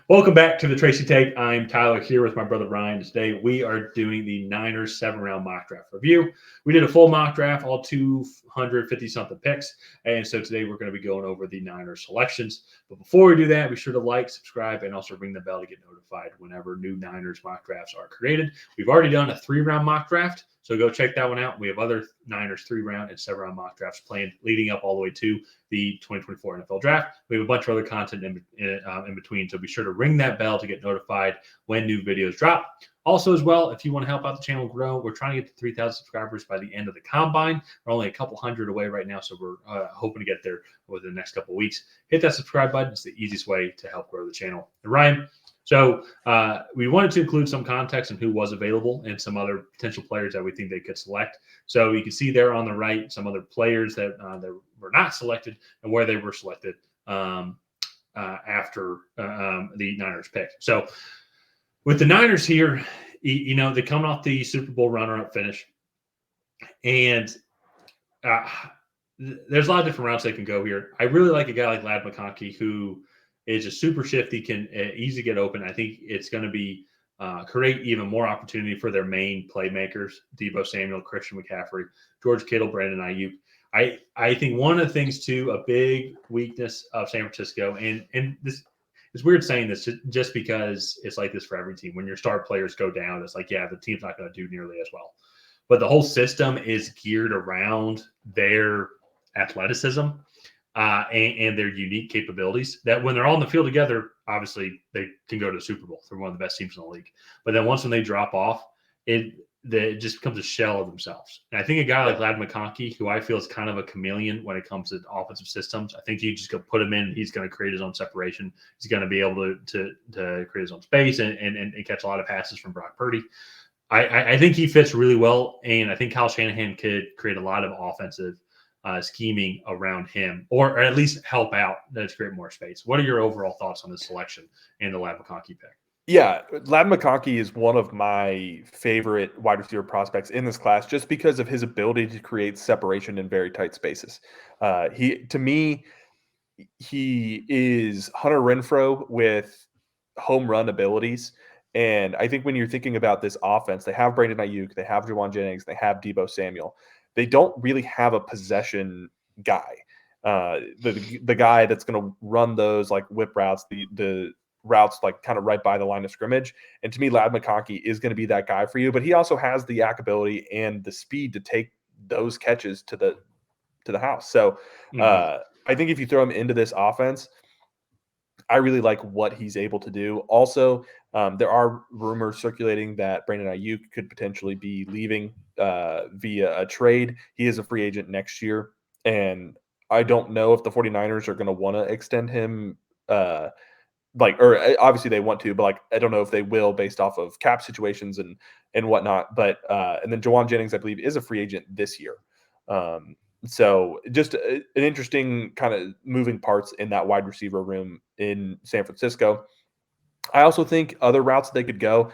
Welcome back to the Tracy Take. I'm Tyler here with my brother Ryan. Today we are doing the Niners 7-round mock draft review. We did a full mock draft, all 250 something picks. And so today we're going to be going over the Niners selections. But before we do that, be sure to like, subscribe, and also ring the bell to get notified whenever new Niners mock drafts are created. We've already done a 3-round mock draft, so go check that one out. We have other Niners 3-round and 7-round mock drafts planned leading up all the way to the 2024 NFL draft. We have a bunch of other content in between, so be sure to ring that bell to get notified when new videos drop. Also, as well, if you want to help out the channel grow, we're trying to get to 3,000 subscribers by the end of the combine. We're only a couple hundred away right now, so we're hoping to get there within the next couple of weeks. Hit that subscribe button. It's the easiest way to help grow the channel. And Ryan, so we wanted to include some context on who was available and some other potential players that we think they could select. So you can see there on the right some other players that were not selected and where they were selected after the Niners pick. So with the Niners here, they're coming off the Super Bowl runner-up finish, and there's a lot of different routes they can go here. I really like a guy like Ladd McConkey, who is a super shifty, can easily get open. I think it's going to be create even more opportunity for their main playmakers, Deebo Samuel, Christian McCaffrey, George Kittle, Brandon Ayuk. I think one of the things, too, a big weakness of San Francisco, and this it's weird saying this just because it's like this for every team. When your star players go down, it's like, yeah, the team's not going to do nearly as well. But the whole system is geared around their athleticism and their unique capabilities, that when they're all in the field together, obviously they can go to the Super Bowl. They're one of the best teams in the league. But then once when they drop off, it just becomes a shell of themselves. And I think a guy like Ladd McConkey, who I feel is kind of a chameleon when it comes to offensive systems, I think you just go put him in, he's going to create his own separation. He's going to be able to create his own space and catch a lot of passes from Brock Purdy. I think he fits really well, and I think Kyle Shanahan could create a lot of offensive scheming around him, or at least help out to create more space. What are your overall thoughts on this selection and the Ladd McConkey pick? Yeah, Ladd McConkey is one of my favorite wide receiver prospects in this class just because of his ability to create separation in very tight spaces. To me, he is Hunter Renfrow with home run abilities. And I think when you're thinking about this offense, they have Brandon Ayuk, they have Juwan Jennings, they have Deebo Samuel. They don't really have a possession guy. The guy that's going to run those like whip routes, the routes like kind of right by the line of scrimmage. And to me, Ladd McConkey is going to be that guy for you, but he also has the YAC ability and the speed to take those catches to the house. So I think if you throw him into this offense, I really like what he's able to do. Also, there are rumors circulating that Brandon Ayuk could potentially be leaving via a trade. He is a free agent next year, and I don't know if the 49ers are going to want to extend him or obviously they want to, but like I don't know if they will based off of cap situations and whatnot. But and then Juwan Jennings, I believe, is a free agent this year. So just an interesting kind of moving parts in that wide receiver room in San Francisco. I also think other routes they could go.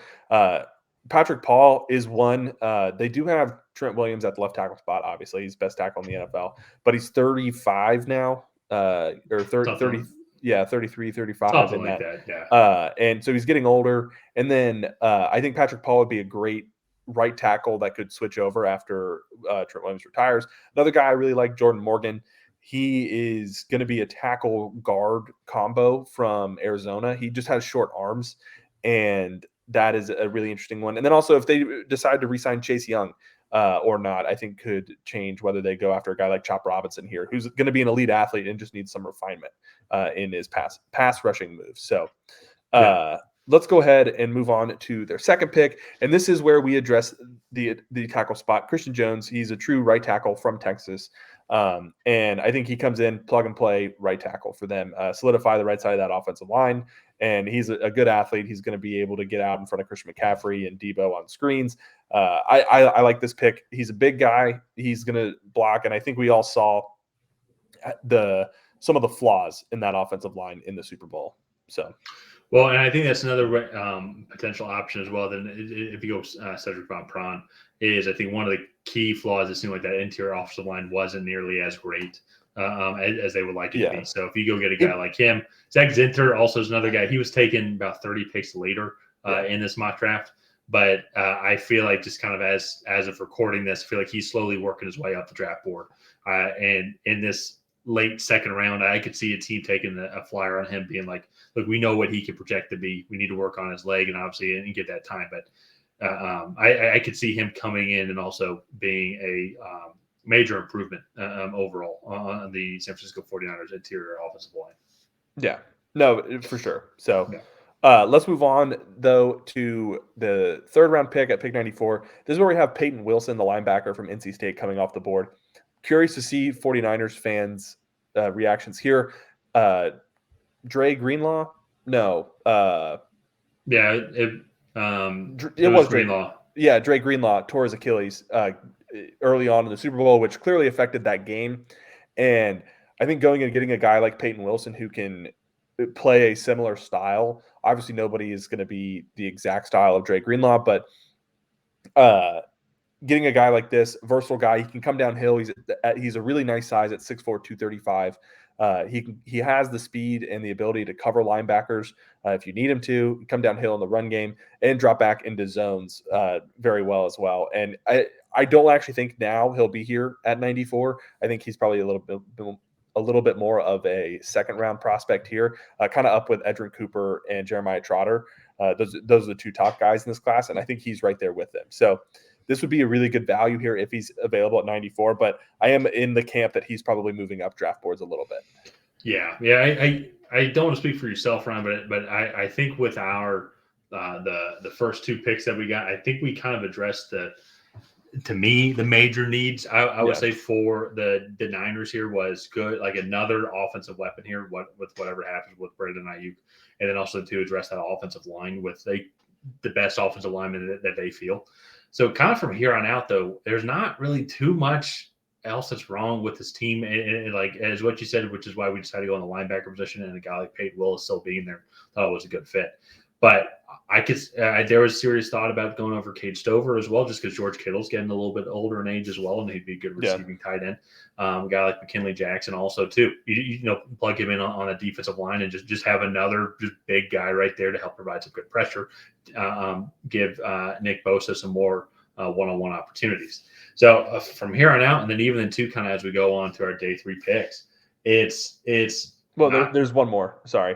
Patrick Paul is one. They do have Trent Williams at the left tackle spot. Obviously, he's best tackle in the NFL, but he's 35 now, or 30. Yeah, 33, 35. Something like that, yeah. And so he's getting older. And then I think Patrick Paul would be a great right tackle that could switch over after Trent Williams retires. Another guy I really like, Jordan Morgan. He is going to be a tackle guard combo from Arizona. He just has short arms, and that is a really interesting one. And then also if they decide to re-sign Chase Young or not, I think could change whether they go after a guy like Chop Robinson here, who's going to be an elite athlete and just needs some refinement in his pass rushing moves. So let's go ahead and move on to their second pick. And this is where we address the tackle spot. Christian Jones, he's a true right tackle from Texas. And I think he comes in, plug and play right tackle for them, solidify the right side of that offensive line. And he's a good athlete. He's going to be able to get out in front of Christian McCaffrey and Deebo on screens. I like this pick. He's a big guy. He's going to block. And I think we all saw some of the flaws in that offensive line in the Super Bowl. So, well, and I think that's another potential option as well. Then if you go Cedric Von Pron, is I think one of the key flaws, it seemed like that interior offensive line wasn't nearly as great as they would like it to Yeah. be. So if you go get a guy like him, Zach Zinter also is another guy. He was taken about 30 picks later in this mock draft. But I feel like just kind of as of recording this, I feel like he's slowly working his way up the draft board. And in this late second round, I could see a team taking a flyer on him, being like, "Look, we know what he can project to be. We need to work on his leg and obviously and get that time." But I could see him coming in and also being a major improvement overall on the San Francisco 49ers interior offensive line. Yeah, no, for sure. So Yeah. let's move on, though, to the third round pick at pick 94. This is where we have Peyton Wilson, the linebacker from NC State, coming off the board. Curious to see 49ers fans' reactions here. Dre Greenlaw? No. Yeah, it was Greenlaw. Yeah, Dre Greenlaw tore his Achilles early on in the Super Bowl, which clearly affected that game. And I think going and getting a guy like Peyton Wilson who can play a similar style. Obviously, nobody is going to be the exact style of Dre Greenlaw, but getting a guy like this, versatile guy, he can come downhill. He's a really nice size at 6'4", 235. He has the speed and the ability to cover linebackers if you need him to, come downhill in the run game and drop back into zones very well as well. And I don't actually think now he'll be here at 94. I think he's probably a little bit more of a second round prospect here, kind of up with Edrin Cooper and Jeremiah Trotter. Those are the two top guys in this class, and I think he's right there with them. So this would be a really good value here if he's available at 94, but I am in the camp that he's probably moving up draft boards a little bit. Yeah. I don't want to speak for yourself, Ryan, but I think with our the first two picks that we got, I think we kind of addressed to me the major needs. I would say for the Niners here was good, like another offensive weapon here. With whatever happens with Brandon Ayuk, and then also to address that offensive line with the best offensive lineman that they feel. So kind of from here on out, though, there's not really too much else that's wrong with this team. And like as what you said, which is why we decided to go on the linebacker position, and a guy like Peyton Willis still being there, thought it was a good fit. But I could there was serious thought about going over Cade Stover as well, just because George Kittle's getting a little bit older in age as well, and he'd be a good receiving tight end. A guy like McKinley Jackson also too. You know, plug him in on a defensive line and just have another just big guy right there to help provide some good pressure. Give Nick Bosa some more one-on-one opportunities. So from here on out, and then even into kind of as we go on to our day 3 picks, it's there's one more. Sorry.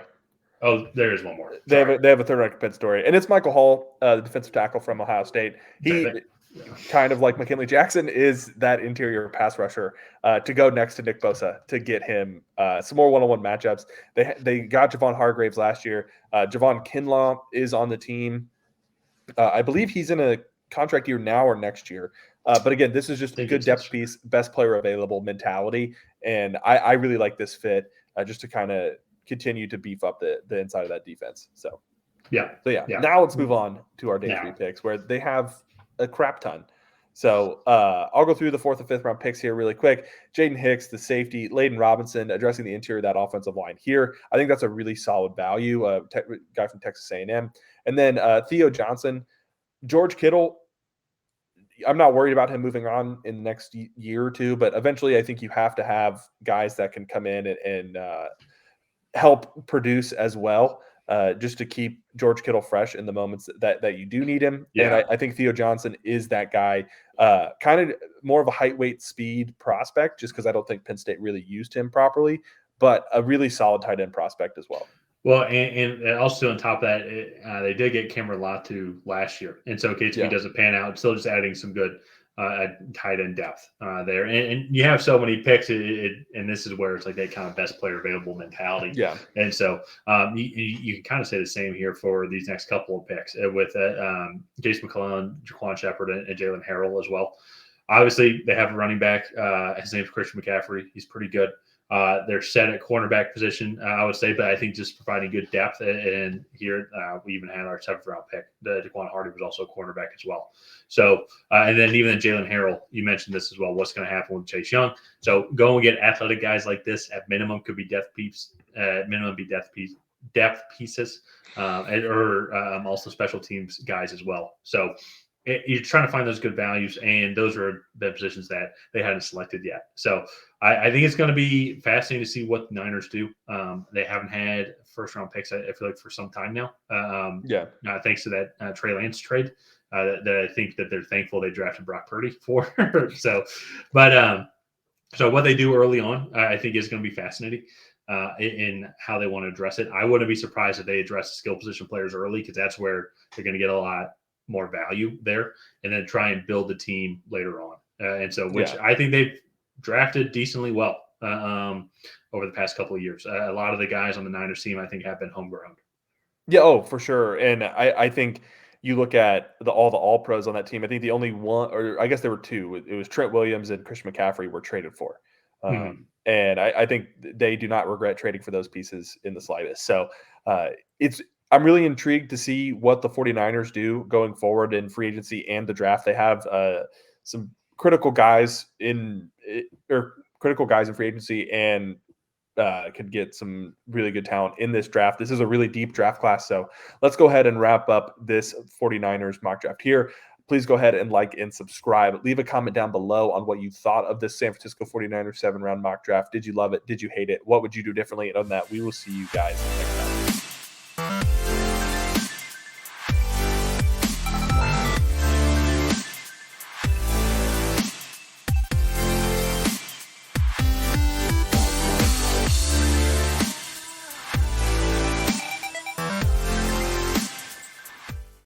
Oh, there is one more. They have a third round pick story, and it's Michael Hall, the defensive tackle from Ohio State. He kind of like McKinley Jackson is that interior pass rusher to go next to Nick Bosa to get him some more one-on-one matchups. They got Javon Hargraves last year. Javon Kinlaw is on the team. I believe he's in a contract year now or next year. But again, this is just a good depth piece, best player available mentality. And I really like this fit just to kind of continue to beef up the inside of that defense. So now let's move on to our day 3 picks where they have a crap ton. So I'll go through the 4th and 5th round picks here really quick. Jaden Hicks, the safety, Layden Robinson addressing the interior of that offensive line here. I think that's a really solid value, guy from Texas A&M. And then Theo Johnson, George Kittle, I'm not worried about him moving on in the next year or two, but eventually I think you have to have guys that can come in and help produce as well, just to keep George Kittle fresh in the moments that you do need him. Yeah. And I think Theo Johnson is that guy, kind of more of a height, weight, speed prospect, just because I don't think Penn State really used him properly, but a really solid tight end prospect as well. Well, and also on top of that, they did get Cameron Latu last year. And so if he doesn't pan out, still just adding some good tight end depth there. And you have so many picks, and this is where it's like that kind of best player available mentality. Yeah. And so you can kind of say the same here for these next couple of picks with Jason McClellan, Jaquan Shepard, and Jalen Harrell as well. Obviously, they have a running back. His name's Christian McCaffrey. He's pretty good. They're set at cornerback position, I would say, but I think just providing good depth. And here we even had our 7th round pick. Daquan Hardy was also a cornerback as well. So, and then even Jalen Harrell, you mentioned this as well. What's going to happen with Chase Young? So go and get athletic guys like this at minimum could be depth pieces, or also special teams guys as well. So you're trying to find those good values, and those are the positions that they hadn't selected yet. So I think it's going to be fascinating to see what the Niners do. They haven't had first round picks, I feel like, for some time now. Yeah. Thanks to that Trey Lance trade, that I think that they're thankful they drafted Brock Purdy for. So, but so what they do early on, I think, is going to be fascinating in how they want to address it. I wouldn't be surprised if they address the skill position players early, because that's where they're going to get a lot more value there, and then try and build the team later on. And so, which I think they've drafted decently well over the past couple of years. A lot of the guys on the Niners team, I think, have been homegrown. Yeah, oh, for sure. And I think you look at all the all pros on that team. I think the only one, or I guess there were two. It was Trent Williams and Christian McCaffrey were traded for. And I think they do not regret trading for those pieces in the slightest. So I'm really intrigued to see what the 49ers do going forward in free agency and the draft. They have some critical guys in free agency, and could get some really good talent in this draft. This is a really deep draft class. So let's go ahead and wrap up this 49ers mock draft here. Please go ahead and like and subscribe. Leave a comment down below on what you thought of this San Francisco 49ers 7-round mock draft. Did you love it? Did you hate it? What would you do differently? And on that, we will see you guys next time.